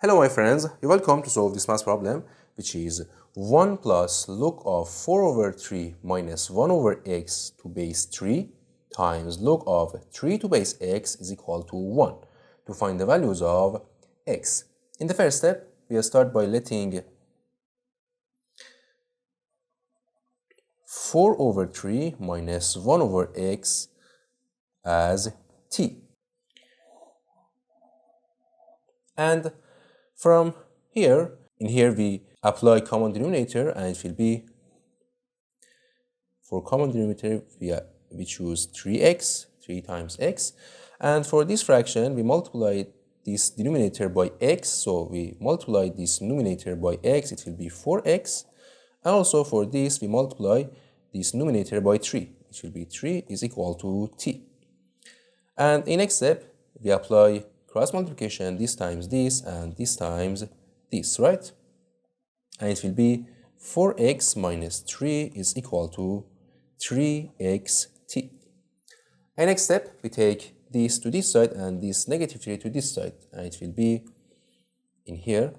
Hello my friends, you're welcome to solve this math problem, which is 1 plus log of 4 over 3 minus 1 over x to base 3 times log of 3 to base x is equal to 1 to find the values of x. In the first step, we'll start by letting 4 over 3 minus 1 over x as t. And from here, in here we apply common denominator and it will be, for common denominator we choose 3x, 3 times x, and for this fraction we multiply this denominator by x, so we multiply this numerator by x, it will be 4x, and also for this we multiply this numerator by 3, it will be 3 is equal to t. And in next step we apply cross multiplication, this times this and this times this, right? And it will be 4x minus 3 is equal to 3xt. And next step, we take this to this side and this negative 3 to this side. And it will be in here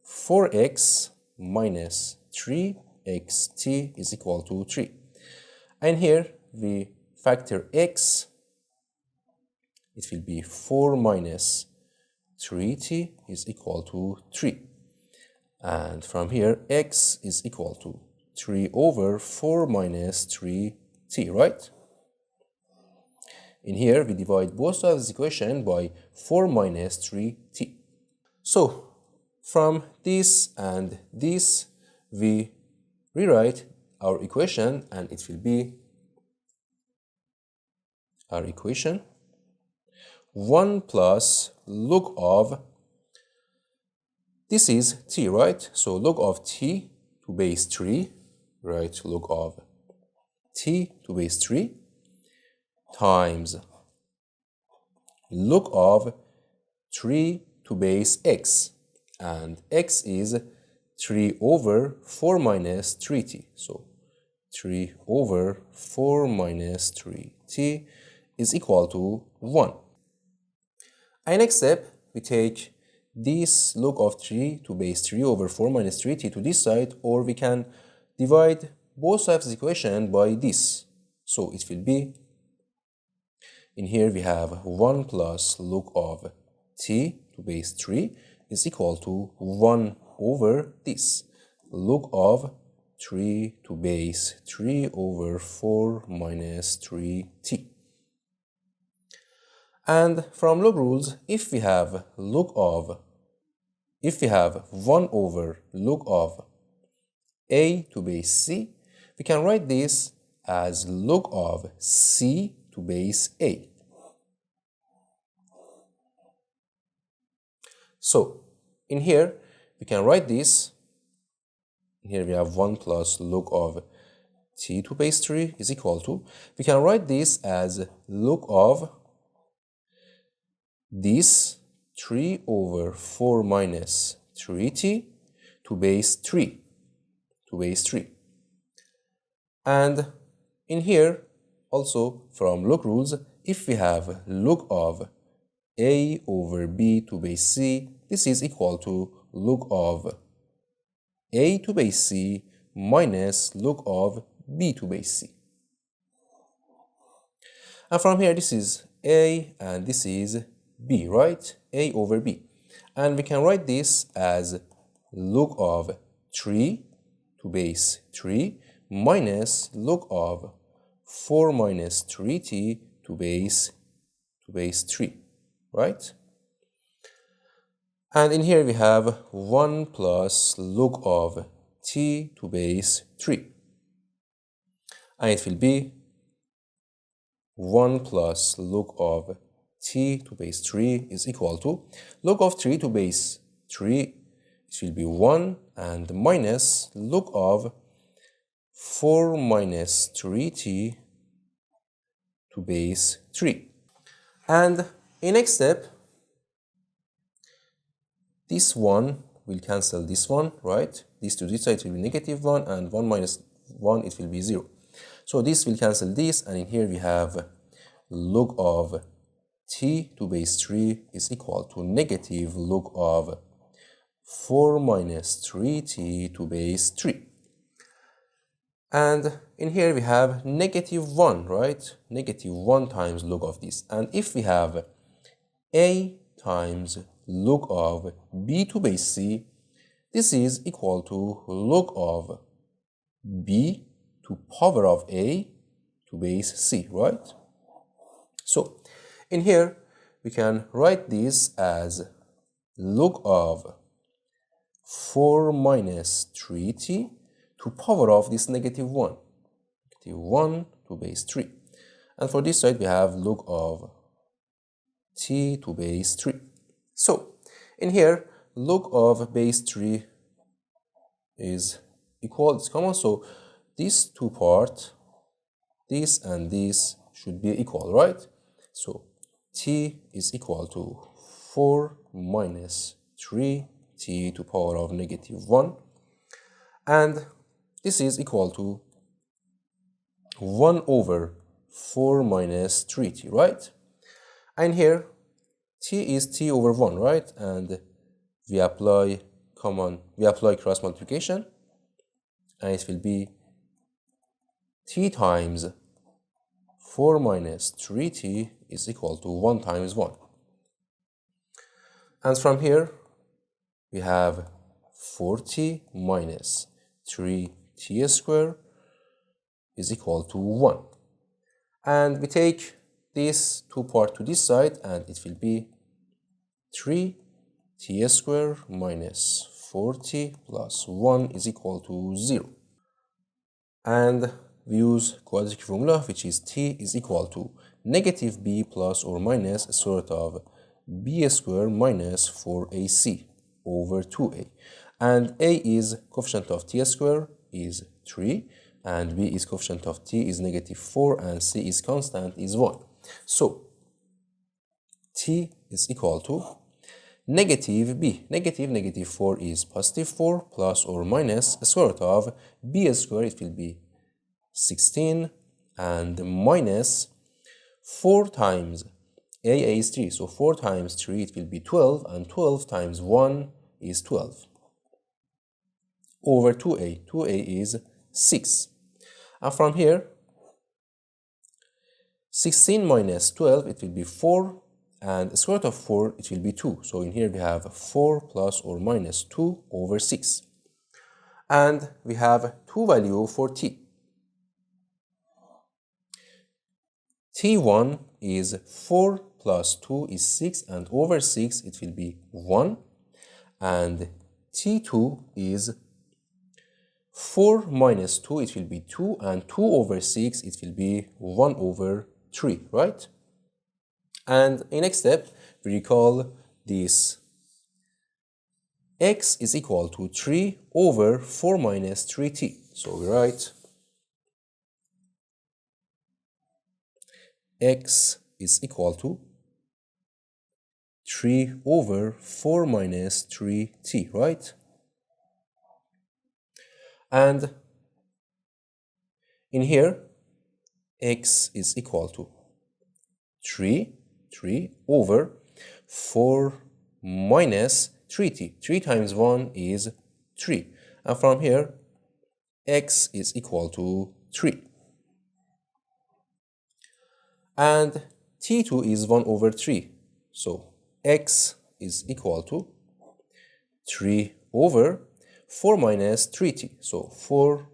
4x minus 3xt is equal to 3. And here we factor x. It will be 4 minus 3t is equal to 3. And from here, x is equal to 3 over 4 minus 3t, right? In here, we divide both sides of this equation by 4 minus 3t. So, from this and this, we rewrite our equation, and it will be our equation 1 plus log of, this is t, right? So log of t to base 3, right? Log of t to base 3 times log of 3 to base x, and x is 3 over 4 minus 3t. So 3 over 4 minus 3t is equal to 1. And next step, we take this log of 3 to base 3 over 4 minus 3t to this side, or we can divide both sides of the equation by this. So it will be, in here we have 1 plus log of t to base 3 is equal to 1 over this, log of 3 to base 3 over 4 minus 3t. And from log rules, if we have 1 over log of a to base c, we can write this as log of c to base a. So, in here, we can write this, here we have 1 plus log of t to base 3 is equal to, we can write this as log of this 3 over 4 minus 3t to base 3, And in here, also from log rules, if we have log of a over b to base c, this is equal to log of a to base c minus log of b to base c. And from here, this is a and this is b, right? A over b. And we can write this as log of 3 to base 3 minus log of 4 minus 3t to base 3, right? And in here we have 1 plus log of t to base 3. And it will be 1 plus log of t to base 3 is equal to log of 3 to base 3, it will be 1, and minus log of 4 minus 3t to base 3. And in next step, this one will cancel this one, right? This to this side will be negative 1, and 1 minus 1 it will be 0. So this will cancel this, and in here we have log of t to base 3 is equal to negative log of 4 minus 3t to base 3. And in here we have -1, right? -1 times log of this. And if we have a times log of b to base c, this is equal to log of b to power of a to base c, right? So in here we can write this as log of 4 minus 3t to power of this -1, -1 to base 3. And for this side we have log of t to base 3. So in here log of base 3 is equal, it's common, so these two parts, this and this, should be equal, right? So t is equal to 4 minus 3t to power of -1, and this is equal to 1 over 4 minus 3t, right? And here t is t over 1, right? And we apply cross multiplication, and it will be t times 4 minus 3t is equal to 1 times 1. And from here we have 4t minus 3t squared is equal to 1. And we take this two part to this side, and it will be 3t squared minus 4t plus 1 is equal to 0. And we use quadratic formula, which is t is equal to -b plus or minus square root of b squared minus 4ac over 2a. And a is coefficient of t squared is 3, and b is coefficient of t is -4, and c is constant is 1. So t is equal to -b, -4 is +4, plus or minus square root of b squared, it will be 16, and minus 4 times a is 3, so 4 times 3 it will be 12, and 12 times 1 is 12 over 2a, 2a is 6. And from here 16 minus 12 it will be 4, and square root of 4 it will be 2, so in here we have 4 plus or minus 2 over 6, and we have two value for t. t1 is 4 plus 2 is 6, and over 6 it will be 1, and t2 is 4 minus 2 it will be 2, and 2 over 6 it will be 1 over 3, right? And in next step we recall this x is equal to 3 over 4 minus 3t, so we write x is equal to 3 over 4 minus 3t, right? And in here x is equal to 3 over 4 minus 3t. 3 times 1 is 3, and from here x is equal to 3. And t2 is 1 over 3, so x is equal to 3 over 4 minus 3t, so 4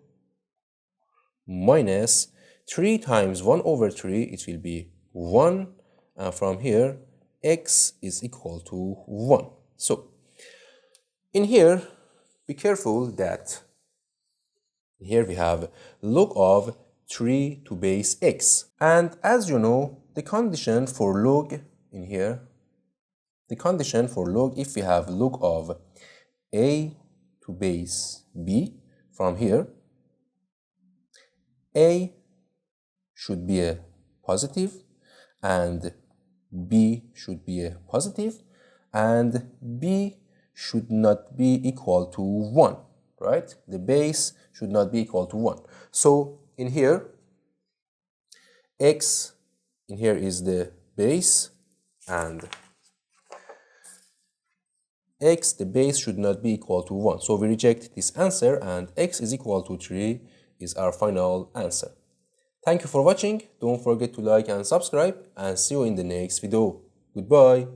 minus 3 times 1 over 3, it will be 1, and from here x is equal to 1. So in here be careful that here we have log of 3 to base x, and as you know the condition for log in here, the condition for log, if we have log of a to base b, from here a should be a positive and b should be a positive, and b should not be equal to 1, right? The base should not be equal to 1. So in here x in here is the base, and x, the base should not be equal to 1. So we reject this answer, and x is equal to 3 is our final answer. Thank you for watching. Don't forget to like and subscribe, and see you in the next video. Goodbye.